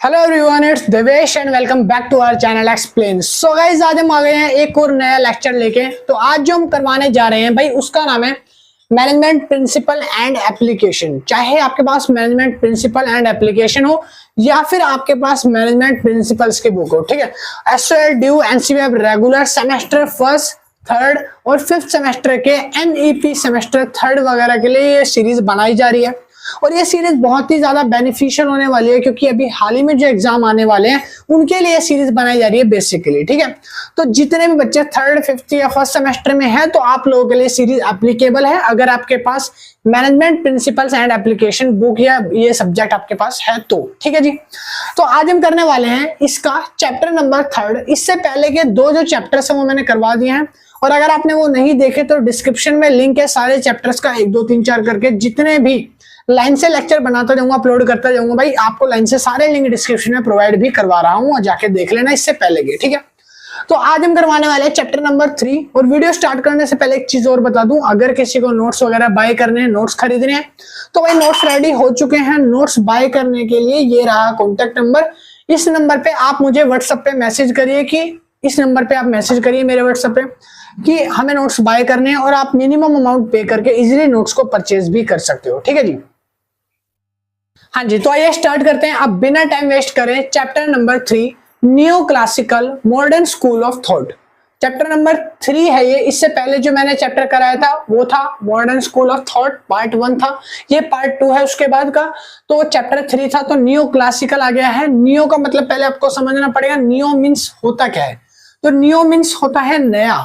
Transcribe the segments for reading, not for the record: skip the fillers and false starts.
Hello everyone, it's Devesh and welcome back to our channel Explain. So guys, आज हम आ गए हैं एक और नया लेक्चर लेके। तो आज जो हम करवाने जा रहे हैं भाई, उसका नाम है मैनेजमेंट प्रिंसिपल एंड एप्लीकेशन। चाहे आपके पास मैनेजमेंट प्रिंसिपल एंड एप्लीकेशन हो या फिर आपके पास मैनेजमेंट प्रिंसिपल्स की बुक हो, ठीक है। SOL, due, NCWEB, regular semester first, third और फिफ्थ सेमेस्टर के एनईपी सेमेस्टर थर्ड वगैरह के लिए ये सीरीज बनाई जा रही है। और ये सीरीज बहुत ही ज्यादा बेनिफिशियल होने वाली है, क्योंकि अभी हाल ही में जो एग्जाम आने वाले हैं उनके लिए सीरीज बनाई जा रही है बेसिकली, ठीक है। तो जितने भी बच्चे थर्ड, फिफ्थ या फर्स्ट सेमेस्टर में हैं, तो आप लोगों के लिए सीरीज एप्लीकेबल है अगर आपके पास management principles and application book या ये सब्जेक्ट आपके पास है तो, ठीक है जी। तो आज हम करने वाले हैं इसका चैप्टर नंबर थर्ड। इससे पहले के दो जो चैप्टर्स हैं वो मैंने करवा दिए हैं, और अगर आपने वो नहीं देखे तो डिस्क्रिप्शन में लिंक है सारे चैप्टर्स का, 1 2 3 4 करके। जितने भी लाइन से लेक्चर बनाता जाऊंगा, अपलोड करता जाऊंगा भाई, आपको लाइन से सारे लिंक डिस्क्रिप्शन में प्रोवाइड भी करवा रहा हूं, और जाके देख लेना इससे पहले के, ठीक है। तो आज हम करवाने वाले हैं चैप्टर नंबर 3। और वीडियो स्टार्ट करने से पहले एक चीज और बता दूं, अगर किसी को नोट्स वगैरह बाय करने हैं, नोट्स खरीदने हैं, तो भाई नोट्स रेडी हो चुके हैं। नोट्स बाय करने के लिए ये रहा कॉन्टेक्ट नंबर। इस नंबर पे आप मुझे व्हाट्सएप पे मैसेज करिए कि इस नंबर पे आप मैसेज करिए मेरे व्हाट्सएप पे कि हमें नोट्स बाय करने हैं, और आप मिनिमम अमाउंट पे करके इजीली नोट्स को परचेज भी कर सकते हो, ठीक है जी। हाँ जी, तो आइए स्टार्ट करते हैं। अब बिना टाइम वेस्ट करें, chapter number 3, new classical modern school of thought. Chapter number 3 है ये। इससे पहले जो मैंने चैप्टर कराया था वो था modern school of thought, part 1 था। ये पार्ट 2 है उसके बाद का। तो चैप्टर 3 था, तो न्यू क्लासिकल आ गया है। न्यू का मतलब पहले आपको समझना पड़ेगा, न्यू मीन्स होता क्या है। तो न्यू मीन्स होता है नया।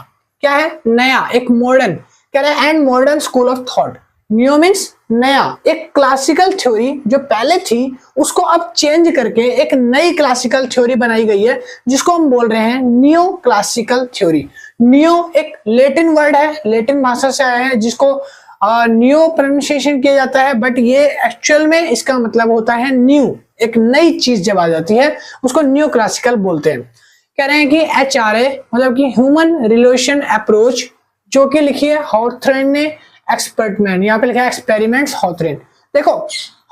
क्या है? नया, एक मॉडर्न कह रहे हैं, and modern school of thought. New means नया, एक क्लासिकल थ्योरी जो पहले थी उसको अब चेंज करके एक नई क्लासिकल थ्योरी बनाई गई है, जिसको हम बोल रहे हैं न्यू क्लासिकल थ्योरी। न्यू एक लैटिन वर्ड है, लैटिन भाषा से आया है, जिसको न्यू प्रोनाउंसिएशन किया जाता है, बट ये एक्चुअल में इसका मतलब होता है न्यू। एक नई चीज जब आ जाती है उसको न्यू क्लासिकल बोलते हैं। कह रहे हैं कि HRA मतलब कि ह्यूमन रिलेशन अप्रोच, जो कि लिखी है हॉथरन ने, एक्सपेरिमेंट, यहाँ पे लिखा है एक्सपेरिमेंट्स हॉथरन। देखो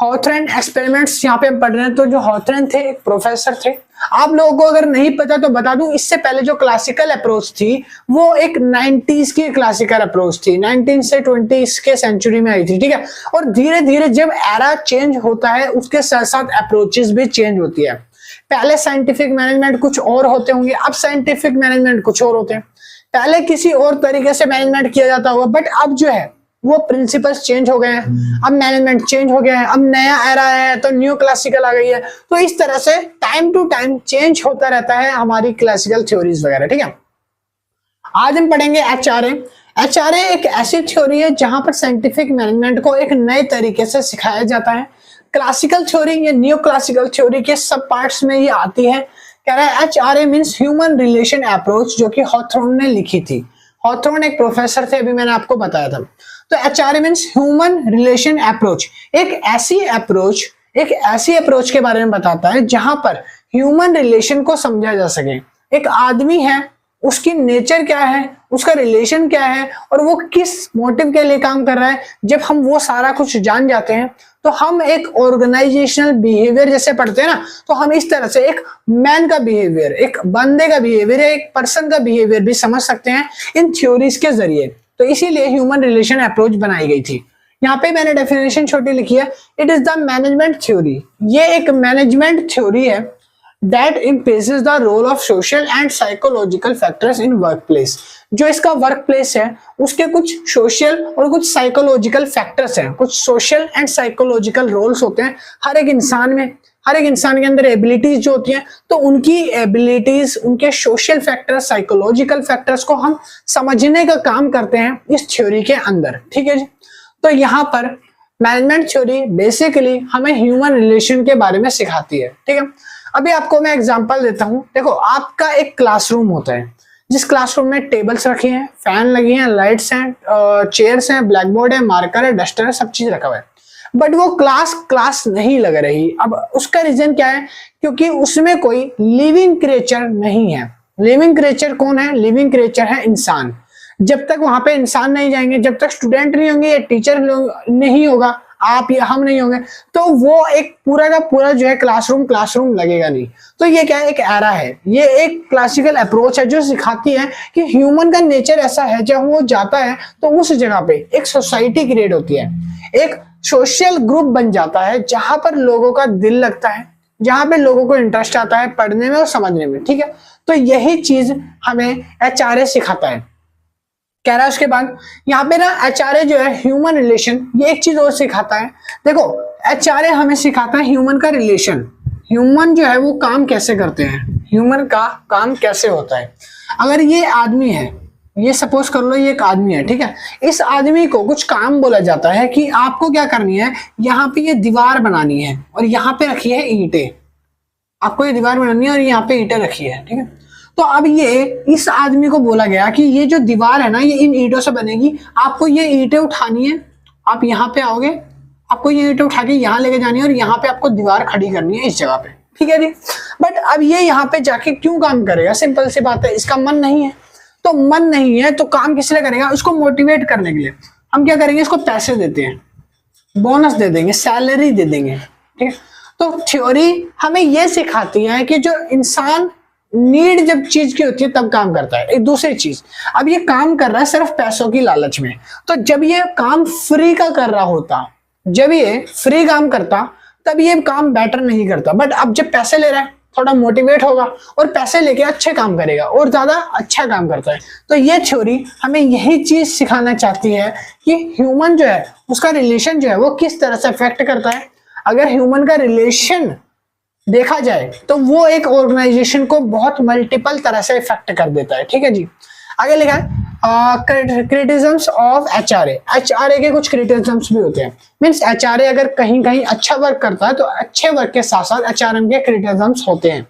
हॉथरन एक्सपेरिमेंट्स यहाँ पे हम पढ़ रहे हैं। तो जो हॉथरन थे एक प्रोफेसर थे। आप लोगों को अगर नहीं पता तो बता दूं, इससे पहले जो क्लासिकल अप्रोच थी वो एक 90s की क्लासिकल अप्रोच थी, 19 से 20 के सेंचुरी में आई थी, ठीक है। और धीरे धीरे जब एरा चेंज होता है उसके साथ साथ अप्रोचेस भी चेंज होती है। पहले साइंटिफिक मैनेजमेंट कुछ और होते होंगे, अब साइंटिफिक मैनेजमेंट कुछ और होते हैं। पहले किसी और तरीके से मैनेजमेंट किया जाता होगा, बट अब जो है वो प्रिंसिपल्स चेंज हो गए हैं, अब मैनेजमेंट चेंज हो गया है, अब नया एरा है तो न्यू क्लासिकल आ गई है। तो इस तरह से टाइम टू टाइम चेंज होता रहता है हमारी क्लासिकल थ्योरीज वगैरह, ठीक है। आज हम पढ़ेंगे HRA। HRA एक ऐसी थ्योरी है जहां पर साइंटिफिक मैनेजमेंट को एक नए तरीके से सिखाया जाता है। क्लासिकल थ्योरी या न्यू क्लासिकल थ्योरी के सब पार्ट्स में ये आती है। कह रहा है HRA means human relation approach, जो कि हॉथरन ने लिखी थी। हॉथरन एक प्रोफेसर थे, अभी मैंने आपको बताया था। तो HRA means human relation approach, एक ऐसी अप्रोच के बारे में बताता है जहां पर ह्यूमन रिलेशन को समझा जा सके। एक आदमी है, उसकी नेचर क्या है, उसका रिलेशन क्या है, और वो किस मोटिव के लिए काम कर रहा है। जब हम वो सारा कुछ जान जाते हैं तो हम एक ऑर्गेनाइजेशनल बिहेवियर जैसे पढ़ते हैं ना, तो हम इस तरह से एक मैन का बिहेवियर, एक बंदे का बिहेवियर, एक पर्सन का बिहेवियर भी समझ सकते हैं इन थ्योरीज के जरिए। तो इसीलिए ह्यूमन रिलेशन अप्रोच बनाई गई थी। यहाँ पे मैंने डेफिनेशन छोटी लिखी है, it is the management theory. ये एक मैनेजमेंट थ्योरी है that emphasizes the role of social and psychological factors in workplace। जो इसका वर्क प्लेस है उसके कुछ सोशल और कुछ साइकोलॉजिकल फैक्टर्स हैं, कुछ सोशल एंड साइकोलॉजिकल रोल्स होते हैं हर एक इंसान में। हर एक इंसान के अंदर एबिलिटीज जो होती हैं, तो उनकी एबिलिटीज, उनके सोशल फैक्टर्स, साइकोलॉजिकल फैक्टर्स को हम समझने का काम करते हैं इस थ्योरी के अंदर, ठीक है जी। तो यहाँ पर मैनेजमेंट थ्योरी बेसिकली हमें ह्यूमन रिलेशन के बारे में सिखाती है, ठीक है। अभी आपको मैं एग्जांपल देता हूं। देखो आपका एक क्लासरूम होता है, जिस क्लासरूम में टेबल्स रखी हैं, फैन लगी हैं, लाइट्स हैं, चेयर्स हैं, ब्लैक बोर्ड है, मार्कर है, डस्टर है, सब चीज रखा हुआ है, बट वो क्लास नहीं लग रही। अब उसका रीजन क्या है? क्योंकि उसमें कोई लिविंग क्रिएचर नहीं है। लिविंग क्रिएचर कौन है? लिविंग क्रिएचर है इंसान। जब तक वहां पे इंसान नहीं जाएंगे, जब तक स्टूडेंट नहीं होंगे या टीचर नहीं होगा, आप या हम नहीं होंगे तो वो एक पूरा का पूरा जो है क्लासरूम लगेगा नहीं। तो ये क्या है, एक एरा है, ये एक क्लासिकल अप्रोच है जो सिखाती है कि ह्यूमन का नेचर ऐसा है, जब वो जाता है तो उस जगह पे एक सोसाइटी क्रिएट होती है, एक सोशल ग्रुप बन जाता है जहां पर लोगों का दिल लगता है, जहां पे लोगों को इंटरेस्ट आता है पढ़ने में और समझने में। ठीक है, तो यही चीज हमें एचआरए सिखाता है। कह रहा है उसके बाद यहाँ पे ना एचआरए जो है ह्यूमन रिलेशन, ये एक चीज और सिखाता है। देखो एचआरए हमें सिखाता है ह्यूमन का रिलेशन, ह्यूमन जो है वो काम कैसे करते हैं, ह्यूमन का काम कैसे होता है। अगर ये आदमी है, ये सपोज कर लो ये एक आदमी है, ठीक है, इस आदमी को कुछ काम बोला जाता है कि आपको क्या करनी है, यहाँ पे ये दीवार बनानी है और यहाँ पे रखी है ईंटें, आपको ये दीवार बनानी है और यहाँ पे ईंटें रखी है। ठीक है, तो अब ये इस आदमी को बोला गया कि ये जो दीवार है ना ये इन ईंटों से बनेगी, आपको ये ईंटें उठानी है, आप यहाँ पे आओगे, आपको ये ईंटें उठा के यहाँ लेके जानी है और यहाँ पे आपको दीवार खड़ी करनी है इस जगह पे। ठीक है जी, बट अब ये यहाँ पे जाके क्यों काम करेगा, सिंपल सी बात है, इसका मन नहीं है। तो मन नहीं है तो काम किस लिए करेगा, उसको मोटिवेट करने के लिए हम क्या करेंगे, इसको पैसे देते हैं, बोनस दे देंगे, सैलरी दे देंगे। ठीक है, तो थ्योरी हमें यह सिखाती है कि जो इंसान नीड जब चीज की होती है तब काम करता है। एक दूसरी चीज, अब ये काम कर रहा है सिर्फ पैसों की लालच में, तो जब ये काम फ्री का कर रहा होता, जब ये फ्री काम करता तब ये काम बेटर नहीं करता, बट अब जब पैसे ले रहा है थोड़ा मोटिवेट होगा और पैसे लेके अच्छे काम करेगा और ज्यादा अच्छा काम करता है। तो ये थ्योरी हमें यही चीज सिखाना चाहती है कि ह्यूमन जो है उसका रिलेशन जो है वो किस तरह से अफेक्ट करता है। अगर ह्यूमन का रिलेशन देखा जाए तो वो एक ऑर्गेनाइजेशन को बहुत मल्टीपल तरह से इफेक्ट कर देता है। ठीक है जी, आगे लिखा है क्रिटिसिज्म्स ऑफ एचआरए, एचआरए के कुछ क्रिटिसिज्म्स भी होते हैं, मींस एचआरए अगर कहीं कहीं अच्छा वर्क करता है तो अच्छे वर्क के साथ साथ एचआरएम के क्रिटिसिज्म्स होते हैं।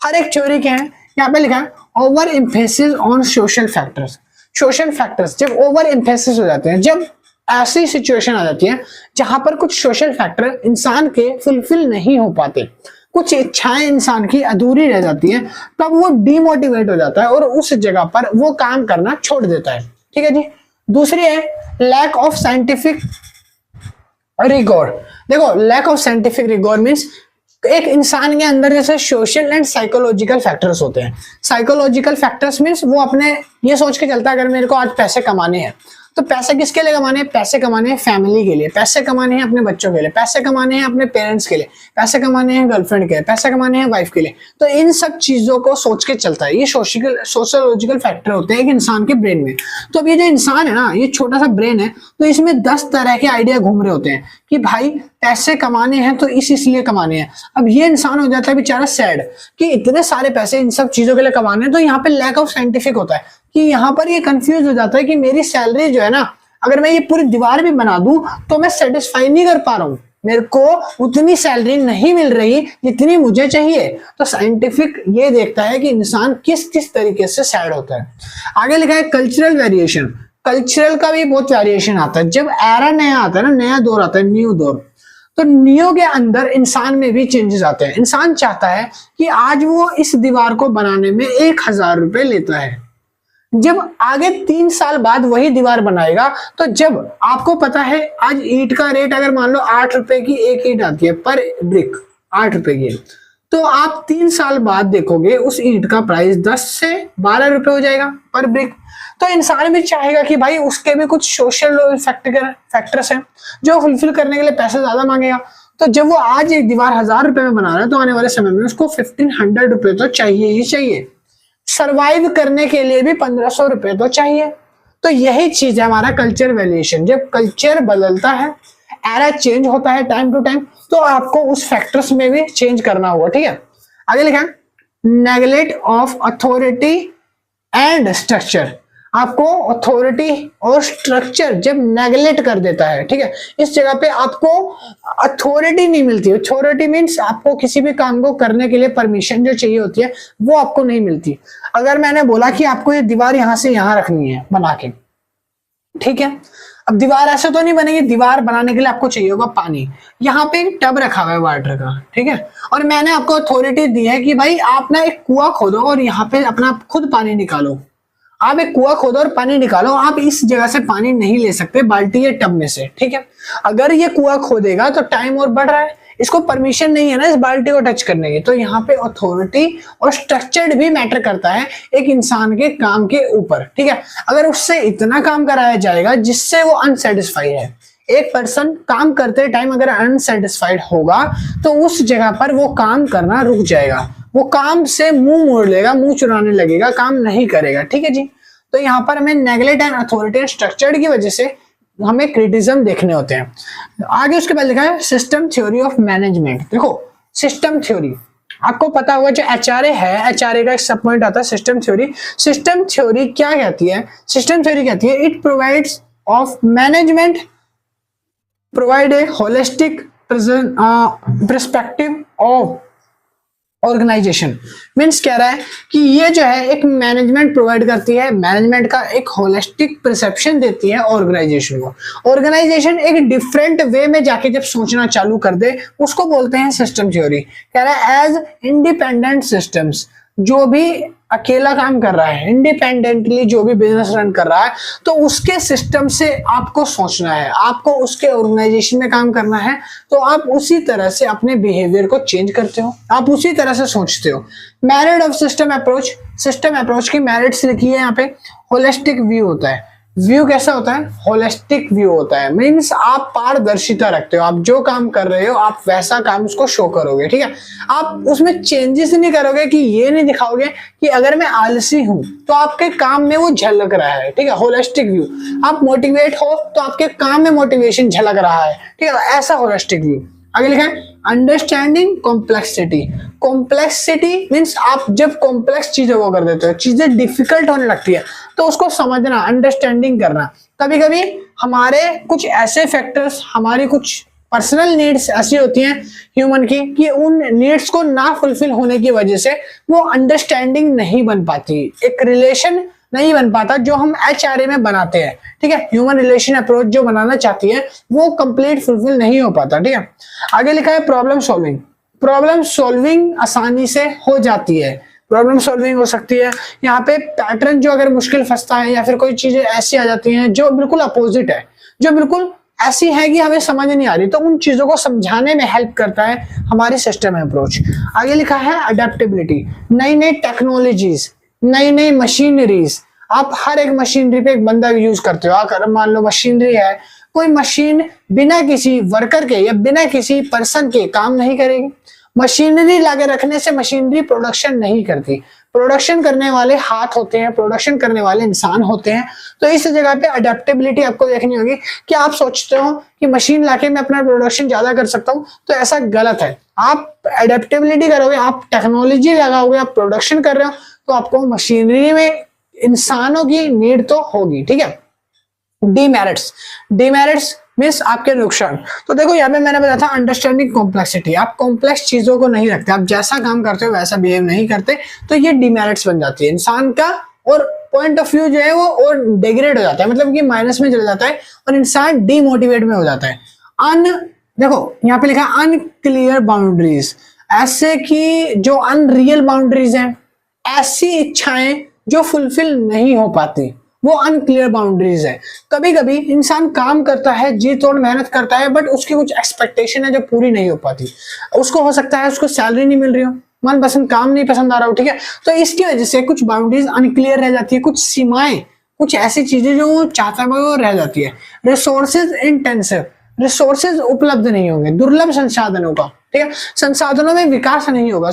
हर एक थ्योरी के हैं, यहाँ पे लिखा है over emphasis on social factors. Social factors जब ओवर एम्फेसिस हो जाते हैं, जब ऐसी सिचुएशन आ जाती है जहां पर कुछ सोशल फैक्टर इंसान के फुलफिल नहीं हो पाते, कुछ इच्छाएं इंसान की अधूरी रह जाती है, तब वो डीमोटिवेट हो जाता है और उस जगह पर वो काम करना छोड़ देता है। ठीक है जी, दूसरी है लैक ऑफ साइंटिफिक रिगोर। देखो lack of scientific rigour means एक इंसान के अंदर जैसे सोशल एंड साइकोलॉजिकल फैक्टर्स होते हैं। साइकोलॉजिकल फैक्टर्स मीन्स वो अपने ये सोच के चलता है अगर मेरे को आज पैसे कमाने हैं तो पैसे किसके लिए कमाने हैं, पैसे कमाने हैं फैमिली के लिए, पैसे कमाने हैं अपने बच्चों के लिए, पैसे कमाने हैं अपने पेरेंट्स के लिए, पैसे कमाने हैं गर्लफ्रेंड के लिए, पैसे कमाने हैं वाइफ के लिए। तो इन सब चीजों को सोच के चलता है, ये सोशियोलॉजिकल फैक्टर होते हैं एक इंसान के ब्रेन में। तो अब ये जो इंसान है ना, ये छोटा सा ब्रेन है, तो इसमें 10 तरह के आइडिया घूम रहे होते हैं कि भाई पैसे कमाने हैं तो इसलिए कमाने हैं। अब ये इंसान हो जाता है बेचारा सैड कि इतने सारे पैसे इन सब चीजों के लिए कमाने हैं। तो यहाँ पे लैक ऑफ साइंटिफिक होता है कि यहाँ पर ये कंफ्यूज हो जाता है कि मेरी सैलरी जो है ना, अगर मैं ये पूरी दीवार भी बना दूं तो मैं सेटिस्फाई नहीं कर पा रहा हूं, मेरे को उतनी सैलरी नहीं मिल रही जितनी मुझे चाहिए। तो साइंटिफिक ये देखता है कि इंसान किस किस तरीके से सैड होता है। आगे लिखा है कल्चरल वेरिएशन। कल्चरल का भी बहुत वेरिएशन आता है, जब एरा नया आता है ना, नया दौर आता है, न्यू दौर, तो न्यू के अंदर इंसान में भी चेंजेस आते हैं। इंसान चाहता है कि आज वो इस दीवार को बनाने में 1000 रुपए लेता है, जब आगे 3 साल बाद वही दीवार बनाएगा तो जब आपको पता है आज ईंट का रेट अगर मान लो 8 रुपए की एक ईंट आती है पर ब्रिक, 8 रुपए की, तो आप 3 साल बाद देखोगे उस ईंट का प्राइस 10 से 12 रुपए हो जाएगा पर ब्रिक। तो इंसान भी चाहेगा कि भाई उसके भी कुछ सोशल फैक्टर्स हैं जो फुलफिल करने के लिए पैसे ज्यादा मांगेगा। तो जब वो आज एक दीवार 1000 रुपए में बना रहा है तो आने वाले समय में उसको 1500 रुपए तो चाहिए ही चाहिए, सरवाइव करने के लिए भी 1500 रुपए तो चाहिए। तो यही चीज है हमारा कल्चर वैल्यूएशन। जब कल्चर बदलता है, एरा चेंज होता है टाइम टू टाइम, तो आपको उस फैक्टर्स में भी चेंज करना होगा। ठीक है, आगे लिखा है neglect of authority and structure. आपको अथॉरिटी और स्ट्रक्चर जब नेगलेक्ट कर देता है, ठीक है, इस जगह पे आपको अथॉरिटी नहीं मिलती। अथॉरिटी मीन्स आपको किसी भी काम को करने के लिए परमिशन जो चाहिए होती है वो आपको नहीं मिलती। अगर मैंने बोला कि आपको ये दीवार यहां से यहां रखनी है बना के, ठीक है, अब दीवार ऐसे तो नहीं बनेगी, दीवार बनाने के लिए आपको चाहिए होगा पानी, यहाँ पे एक टब रखा हुआ है वाटर का, ठीक है, और मैंने आपको अथॉरिटी दी है कि भाई आप ना एक कुआं खोदो और यहाँ पे अपना खुद पानी निकालो। आप एक कुआं खोदो और पानी निकालो, आप इस जगह से पानी नहीं ले सकते बाल्टी या टब में से, ठीक है। अगर ये कुआं खोदेगा तो टाइम और बढ़ रहा है, इसको परमिशन नहीं है ना इस बाल्टी को टच करने की। तो यहाँ पे अथॉरिटी और स्ट्रक्चर्ड भी मैटर करता है एक इंसान के काम के ऊपर, ठीक है। अगर उससे इतना काम कराया जाएगा जिससे वो अनसेटिस्फाइड है, एक पर्सन काम करते टाइम अगर अनसेटिस्फाइड होगा तो उस जगह पर वो काम करना रुक जाएगा, वो काम से मुंह मोड़ लेगा, मुंह चुराने लगेगा, काम नहीं करेगा, ठीक है जी। तो यहाँ पर हमें नेगलेक्ट एंड अथॉरिटी स्ट्रक्चर्ड की वजह से हमें क्रिटिसिज्म देखने होते हैं। आगे उसके बाद लिखा है सिस्टम थ्योरी ऑफ मैनेजमेंट। देखो सिस्टम थ्योरी आपको पता होगा, जो एचआरए है, एचआरए का एक सब पॉइंट आता है सिस्टम थ्योरी। सिस्टम थ्योरी क्या कहती है? सिस्टम थ्योरी कहती है it provides of management provide a holistic perspective of organisation. Means कह रहा है कि ये जो है एक मैनेजमेंट प्रोवाइड करती है, मैनेजमेंट का एक होलिस्टिक परसेप्शन देती है ऑर्गेनाइजेशन को। ऑर्गेनाइजेशन एक डिफरेंट वे में जाके जब सोचना चालू कर दे उसको बोलते हैं सिस्टम थ्योरी। कह रहा है एज इंडिपेंडेंट सिस्टम्स, जो भी अकेला काम कर रहा है, इंडिपेंडेंटली जो भी बिजनेस रन कर रहा है, तो उसके सिस्टम से आपको सोचना है, आपको उसके ऑर्गेनाइजेशन में काम करना है, तो आप उसी तरह से अपने बिहेवियर को चेंज करते हो, आप उसी तरह से सोचते हो। Merit of system approach, system approach की मेरिट्स लिखी है यहाँ पे। होलिस्टिक व्यू होता है, व्यू कैसा होता है? होलिस्टिक व्यू होता है। मीन्स आप पारदर्शिता रखते हो, आप जो काम कर रहे हो आप वैसा काम उसको शो करोगे, ठीक है। आप उसमें चेंजेस नहीं करोगे कि ये नहीं दिखाओगे कि अगर मैं आलसी हूं तो आपके काम में वो झलक रहा है, ठीक है। होलिस्टिक व्यू, आप मोटिवेट हो तो आपके काम में मोटिवेशन झलक रहा है, ठीक है, ऐसा होलिस्टिक व्यू। आगे लिखा है अंडरस्टैंडिंग कॉम्प्लेक्सिटी। कॉम्प्लेक्सिटी मीन्स आप जब कॉम्प्लेक्स चीजों को कर देते हो, चीजें डिफिकल्ट होने लगती है, तो उसको समझना, अंडरस्टैंडिंग करना। कभी कभी हमारे कुछ ऐसे फैक्टर्स, हमारी कुछ पर्सनल नीड्स ऐसी होती हैं ह्यूमन की कि उन नीड्स को ना फुलफिल होने की वजह से वो अंडरस्टैंडिंग नहीं बन पाती, एक रिलेशन नहीं बन पाता जो हम एचआरए में बनाते हैं, ठीक है। ह्यूमन रिलेशन अप्रोच जो बनाना चाहती है वो कंप्लीट फुलफिल नहीं हो पाता, ठीक है। आगे लिखा है प्रॉब्लम सॉल्विंग। प्रॉब्लम सॉल्विंग आसानी से हो जाती है, प्रॉब्लम सॉल्विंग हो सकती है। यहाँ पे पैटर्न जो अगर मुश्किल फंसता है या फिर कोई चीजें ऐसी आ जाती हैं जो बिल्कुल अपोजिट है, जो बिल्कुल ऐसी है कि हमें समझ नहीं आ रही, तो उन चीजों को समझाने में हेल्प करता है हमारी सिस्टम अप्रोच। आगे लिखा है अडेप्टेबिलिटी। नई नई टेक्नोलॉजीज, नई नई मशीनरीज, आप हर एक मशीनरी पे एक बंदा यूज करते हो। अगर मान लो मशीनरी है, कोई मशीन बिना किसी वर्कर के या बिना किसी पर्सन के काम नहीं करेगी। मशीनरी लाके रखने से मशीनरी प्रोडक्शन नहीं करती, प्रोडक्शन करने वाले हाथ होते हैं, प्रोडक्शन करने वाले इंसान होते हैं। तो इस जगह पे अडेप्टेबिलिटी आपको देखनी होगी कि आप सोचते हो कि मशीन लाके मैं अपना प्रोडक्शन ज्यादा कर सकता हूं, तो ऐसा गलत है। आप अडेप्टेबिलिटी करोगे, आप टेक्नोलॉजी लगाओगे, आप प्रोडक्शन कर रहे हो, तो आपको मशीनरी में इंसानों की नीड तो होगी, ठीक है। डीमेरिट्स, डीमेरिट्स मीन्स आपके नुकसान। तो देखो यहाँ पे मैंने बताया था अंडरस्टैंडिंग कॉम्प्लेक्सिटी, आप कॉम्प्लेक्स चीजों को नहीं रखते, आप जैसा काम करते हो वैसा बिहेव नहीं करते, तो ये डीमेरिट्स बन जाती है इंसान का, और पॉइंट ऑफ व्यू जो है वो और डिग्रेड हो जाता है, मतलब कि माइनस में चला जाता है और इंसान डीमोटिवेट में हो जाता है। देखो यहाँ पे लिखा है अनक्लियर बाउंड्रीज, ऐसे कि जो अनरियल बाउंड्रीज हैं, ऐसी इच्छाएं जो फुलफिल नहीं हो पाती, वो अनक्लियर बाउंड्रीज है। कभी कभी इंसान काम करता है, जी तोड़ मेहनत करता है, बट उसकी कुछ एक्सपेक्टेशन है जो पूरी नहीं हो पाती। उसको हो सकता है उसको सैलरी नहीं मिल रही हो, मन पसंद काम नहीं पसंद आ रहा हो, ठीक है। तो इसकी वजह से कुछ बाउंड्रीज अनक्लियर रह जाती है, कुछ सीमाएं, कुछ ऐसी चीजें जो वो चाहता है वो रह जाती है। रिसोर्सेज इंटेंसिव, रिसोर्सेज उपलब्ध नहीं होंगे, दुर्लभ संसाधनों का, ठीक है, संसाधनों में विकास नहीं होगा,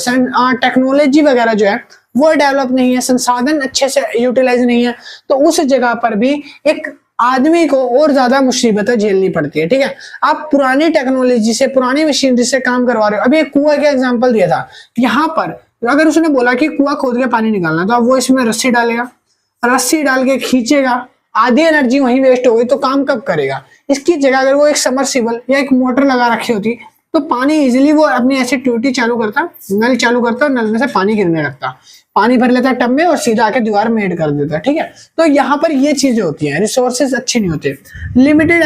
टेक्नोलॉजी वगैरह जो है वो डेवलप नहीं है, संसाधन अच्छे से यूटिलाइज नहीं है, तो उस जगह पर भी एक आदमी को और ज्यादा मुसीबतें झेलनी पड़ती है, ठीक है। आप पुरानी टेक्नोलॉजी से, पुरानी मशीनरी से काम करवा रहे हो। अभी एक कुआं का एग्जांपल दिया था, यहाँ पर अगर उसने बोला कि कुआं खोद के पानी निकालना, तो अब वो इसमें रस्सी डालेगा, रस्सी डाल के खींचेगा, आधी एनर्जी वहीं वेस्ट हो गई, तो काम कब करेगा? इसकी जगह अगर वो एक सबमर्सिबल या एक मोटर लगा रखी होती तो पानी इजीली वो अपनी ऐसी ट्यूटी चालू करता, नल चालू करता और नल में से पानी गिरने लगता। पानी भर लेता है टब में और सीधा आके दीवार में ऐड कर देता है, ठीक है। तो यहाँ पर ये चीजें होती हैं, रिसोर्सेज अच्छे नहीं होते। लिमिटेड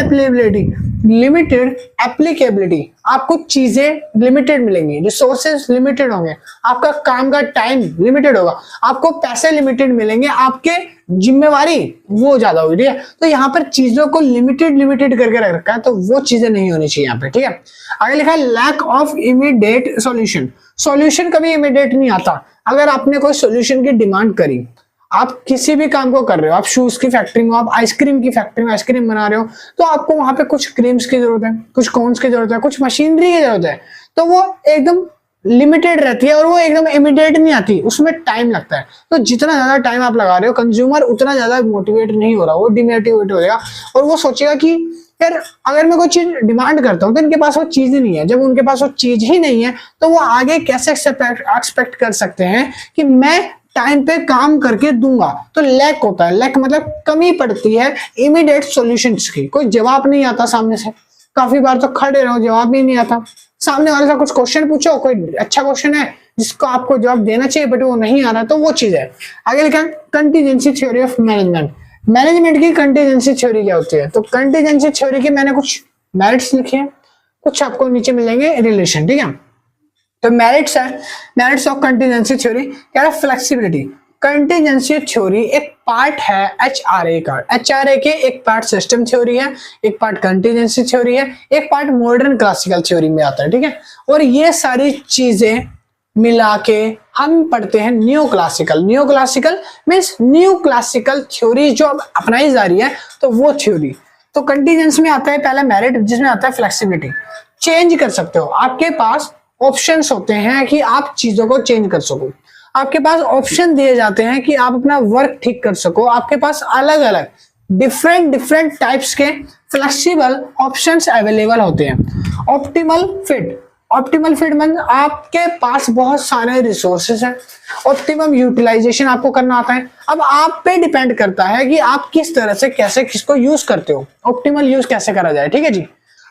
एप्लीकेबिलिटी, आपको चीजें लिमिटेड मिलेंगी, रिसोर्सेज लिमिटेड होंगे, आपका काम का टाइम लिमिटेड होगा, आपको पैसे लिमिटेड मिलेंगे, आपके जिम्मेवारी वो ज्यादा होगी, ठीक है। तो यहाँ पर चीजों को लिमिटेड करके रख रखा है, तो वो चीजें नहीं होनी चाहिए यहाँ पे, ठीक है। आगे लिखा है लैक ऑफ इमीडिएट सॉल्यूशन कभी इमीडिएट नहीं आता। अगर आपने कोई सॉल्यूशन की डिमांड करी, आप किसी भी काम को कर रहे हो, आप शूज की फैक्ट्री में, आप आइसक्रीम की फैक्ट्री में आइसक्रीम बना रहे हो, तो आपको वहां पे कुछ क्रीम्स की जरूरत है, कुछ कोन्स की जरूरत है, कुछ मशीनरी की जरूरत है, तो वो एकदम लिमिटेड रहती है और वो एकदम इमीडिएट नहीं आती, उसमें टाइम लगता है। तो जितना ज्यादा टाइम आप लगा रहे हो, कंज्यूमर उतना ज्यादा मोटिवेट नहीं हो रहा, वो डिमोटिवेट हो जाएगा और वो सोचेगा कि यार अगर मैं कोई चीज डिमांड करता हूँ तो इनके पास वो चीज ही नहीं है। जब उनके पास वो चीज ही नहीं है तो वो आगे कैसे एक्सपेक्ट कर सकते हैं कि मैं टाइम पे काम करके दूंगा। तो लैक होता है, लैक मतलब कमी पड़ती है इमीडिएट सॉल्यूशंस की। कोई जवाब नहीं आता सामने से, काफी बार तो खड़े रहो जवाब ही नहीं आता, सामने वाले से कुछ क्वेश्चन पूछो, कोई अच्छा क्वेश्चन है जिसको आपको जवाब देना चाहिए बट वो नहीं आ रहा, तो वो चीज है। आगे लिखा कंटीजेंसी थ्योरी ऑफ मैनेजमेंट की कंटीजेंसी थ्योरी क्या होती है। तो कंटीजेंसी थ्योरी के मैंने कुछ मेरिट्स लिखे हैं, कुछ आपको नीचे मिलेंगे रिलेशन, ठीक है। तो मेरिट्स है, मेरिट्स ऑफ कंटीजेंसी थ्योरी क्या है, फ्लेक्सिबिलिटी। कंटीजेंसी थ्योरी एक पार्ट है एचआरए का, एचआरए के एक पार्ट सिस्टम थ्योरी है, एक पार्ट कंटीजेंसी थ्योरी है, एक पार्ट मॉडर्न क्लासिकल थ्योरी में आता है, ठीक है। और ये सारी चीजें मिला के हम पढ़ते हैं new classical. New classical means new classical theory जो अब अपनाई जा रही है, तो वो थ्योरी। तो कंटीजेंसी में आता है पहला मेरिट, जिसमें आता है फ्लेक्सिबिलिटी। चेंज कर सकते हो, आपके पास ऑप्शंस होते हैं कि आप चीजों को चेंज कर सको, आपके पास ऑप्शन दिए जाते हैं कि आप अपना वर्क ठीक कर सको, आपके पास अलग अलग डिफरेंट टाइप्स के फ्लेक्सिबल ऑप्शंस अवेलेबल होते हैं। ऑप्टिमल फिट मतलब आपके पास बहुत सारे रिसोर्सेस हैं, ऑप्टिमम यूटिलाइजेशन आपको करना आता है। अब आप पे डिपेंड करता है कि आप किस तरह से कैसे किसको यूज करते हो, ऑप्टिमल यूज कैसे करा जाए, ठीक है जी।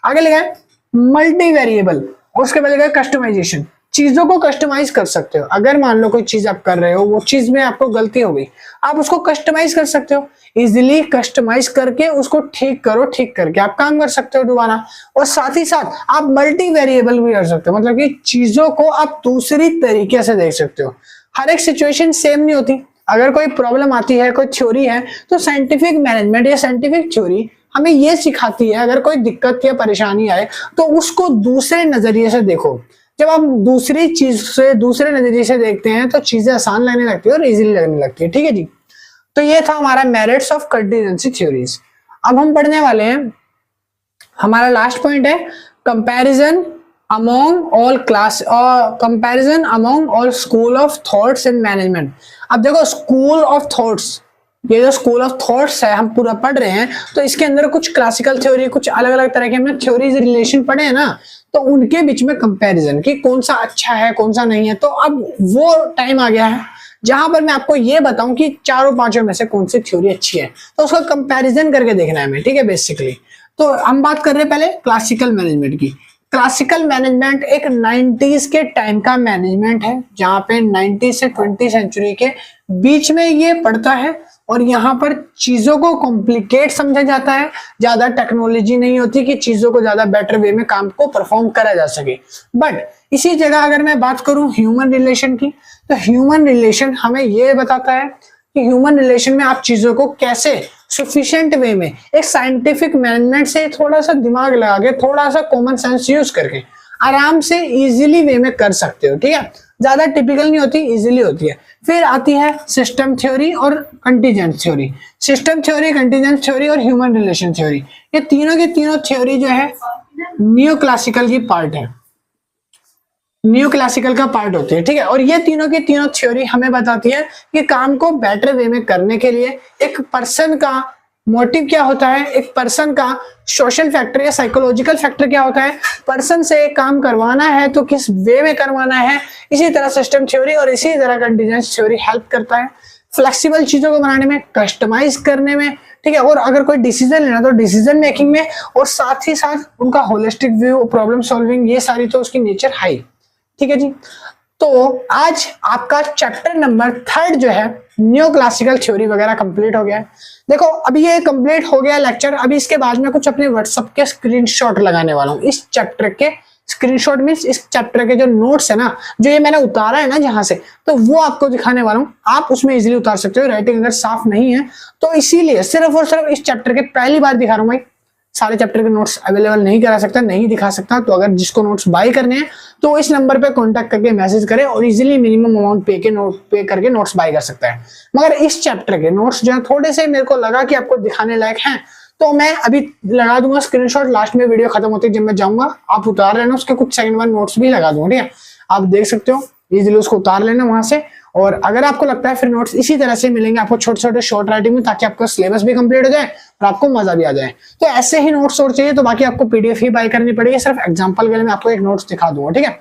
आगे लिखा है मल्टी वेरिएबल, और उसके बाद लिखा है कस्टमाइजेशन। चीजों को कस्टमाइज कर सकते हो। अगर मान लो कोई चीज आप कर रहे हो, वो चीज में आपको गलती हो गई, आप उसको कस्टमाइज कर सकते हो, इजिली कस्टमाइज करके उसको ठीक करो, ठीक करके आप काम कर सकते हो दोबारा। और साथ ही साथ आप मल्टी वेरिएबल भी कर सकते हो, मतलब कि चीजों को आप दूसरी तरीके से देख सकते हो। हर एक सिचुएशन सेम नहीं होती। अगर कोई प्रॉब्लम आती है, कोई थ्योरी है, तो साइंटिफिक मैनेजमेंट या साइंटिफिक थ्योरी हमें ये सिखाती है अगर कोई दिक्कत या परेशानी आए तो उसको दूसरे नजरिए से देखो। जब आप दूसरी चीज से दूसरे नजरिए से देखते हैं तो चीजें आसान लगने लगती है और इजीली लगने लगती है, ठीक है जी। तो ये था हमारा मेरिट्स ऑफ कंटीजेंसी थ्योरीज। अब हम पढ़ने वाले हैं, हमारा लास्ट पॉइंट है कंपैरिजन अमोंग ऑल क्लास और comparison among all school of thoughts in management. अब देखो स्कूल ऑफ थॉट्स, ये जो स्कूल ऑफ थॉट्स है हम पूरा पढ़ रहे हैं, तो इसके अंदर कुछ क्लासिकल थ्योरी, कुछ अलग अलग तरह के हमने थ्योरीज रिलेशन पढ़े हैं ना, तो उनके बीच में कंपैरिजन कि कौन सा अच्छा है कौन सा नहीं है। तो अब वो टाइम आ गया है जहां पर मैं आपको ये बताऊं कि चारों पांचों में से कौन सी थ्योरी अच्छी है, तो उसका कंपैरिजन करके देखना है हमें, ठीक है बेसिकली। तो हम बात कर रहे हैं पहले क्लासिकल मैनेजमेंट की। क्लासिकल मैनेजमेंट एक 90s के टाइम का मैनेजमेंट है, जहां पे 90 से 20 सेंचुरी के बीच में ये पड़ता है और यहाँ पर चीजों को कॉम्प्लिकेट समझा जाता है। ज्यादा टेक्नोलॉजी नहीं होती कि चीजों को ज्यादा बेटर वे में काम को परफॉर्म करा जा सके। बट इसी जगह अगर मैं बात करूं ह्यूमन रिलेशन की, तो ह्यूमन रिलेशन हमें ये बताता है कि ह्यूमन रिलेशन में आप चीजों को कैसे सफिशिएंट वे में एक साइंटिफिक मैनेजमेंट से थोड़ा सा दिमाग लगा के, थोड़ा सा कॉमन सेंस यूज करके आराम से इजीली वे में कर सकते हो, ठीक है। ज्यादा टिपिकल नहीं होती, इजीली होती है। फिर आती है सिस्टम थ्योरी और contingent theory. System theory, contingent theory और ह्यूमन रिलेशन थ्योरी, ये तीनों की तीनों थ्योरी जो है न्यू क्लासिकल की पार्ट है, न्यू क्लासिकल का पार्ट होती है, ठीक है। और ये तीनों की तीनों थ्योरी हमें बताती है कि काम को बेटर वे में करने के लिए एक पर्सन का मोटिव क्या होता है, एक पर्सन का सोशल फैक्टर या साइकोलॉजिकल फैक्टर क्या होता है, पर्सन से काम करवाना है तो किस वे में करवाना है। इसी तरह सिस्टम थ्योरी और इसी तरह कंटीजेंट थ्योरी हेल्प करता है फ्लेक्सिबल चीजों को बनाने में, कस्टमाइज करने में, ठीक है। और अगर कोई डिसीजन लेना तो डिसीजन मेकिंग में, और साथ ही साथ उनका होलिस्टिक व्यू, प्रॉब्लम सॉल्विंग, ये सारी तो उसकी नेचर हाई, ठीक है जी। तो आज आपका चैप्टर नंबर 3 जो है न्यू क्लासिकल थ्योरी वगैरह कंप्लीट हो गया है। देखो अभी ये कंप्लीट हो गया लेक्चर, अभी इसके बाद में कुछ अपने व्हाट्सएप के स्क्रीनशॉट लगाने वाला हूँ। इस चैप्टर के स्क्रीनशॉट मींस इस चैप्टर के जो नोट्स है ना, जो ये मैंने उतारा है ना जहां से, तो वो आपको दिखाने वाला हूँ। आप उसमें इजीली उतार सकते हो, राइटिंग अगर साफ नहीं है तो इसीलिए सिर्फ और सिर्फ इस चैप्टर के पहली बार दिखा रहा हूँ भाई। सारे चैप्टर के नोट्स अवेलेबल नहीं करा सकता, नहीं दिखा सकता। तो अगर जिसको नोट्स बाय करने हैं तो इस नंबर पे कांटेक्ट करके मैसेज करें और इजीली मिनिमम अमाउंट पे करके नोट्स बाय कर सकता है। मगर इस चैप्टर के नोट्स जो है थोड़े से मेरे को लगा कि आपको दिखाने लायक हैं, तो मैं अभी लगा दूंगा स्क्रीनशॉट लास्ट में, वीडियो खत्म होती है जब मैं जाऊंगा आप उतार लेना, उसके कुछ सेकंड बाद नोट्स भी लगा दूंगा, ठीक है। आप देख सकते हो, इजीली उसको उतार लेना वहां से। और अगर आपको लगता है फिर नोट्स इसी तरह से मिलेंगे आपको छोटे छोटे शॉर्ट राइटिंग में, ताकि आपका सिलेबस भी कंप्लीट हो जाए और आपको मजा भी आ जाए। तो ऐसे ही नोट्स और चाहिए तो बाकी आपको पीडीएफ ही बाय करनी पड़ेगी। सिर्फ एग्जांपल के लिए मैं आपको एक नोट्स दिखा दूंगा, ठीक है।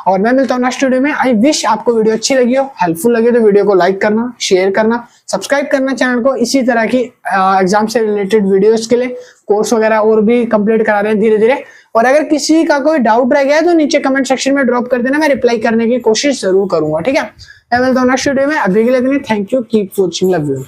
और मैं मिलता हूँ नेक्स्ट वीडियो में। आई विश आपको वीडियो अच्छी लगी हो, हेल्पफुल लगी तो वीडियो को लाइक करना, शेयर करना, सब्सक्राइब करना चैनल को। इसी तरह की एग्जाम से रिलेटेड वीडियोस के लिए कोर्स वगैरह और भी कंप्लीट करा रहे हैं धीरे धीरे। और अगर किसी का कोई डाउट रह गया है तो नीचे कमेंट सेक्शन में ड्रॉप कर देना, मैं रिप्लाई करने की कोशिश जरूर करूंगा, ठीक है। मैं मिलता हूँ नेक्स्ट वीडियो में। अभी के लिए thank you, keep watching, love you.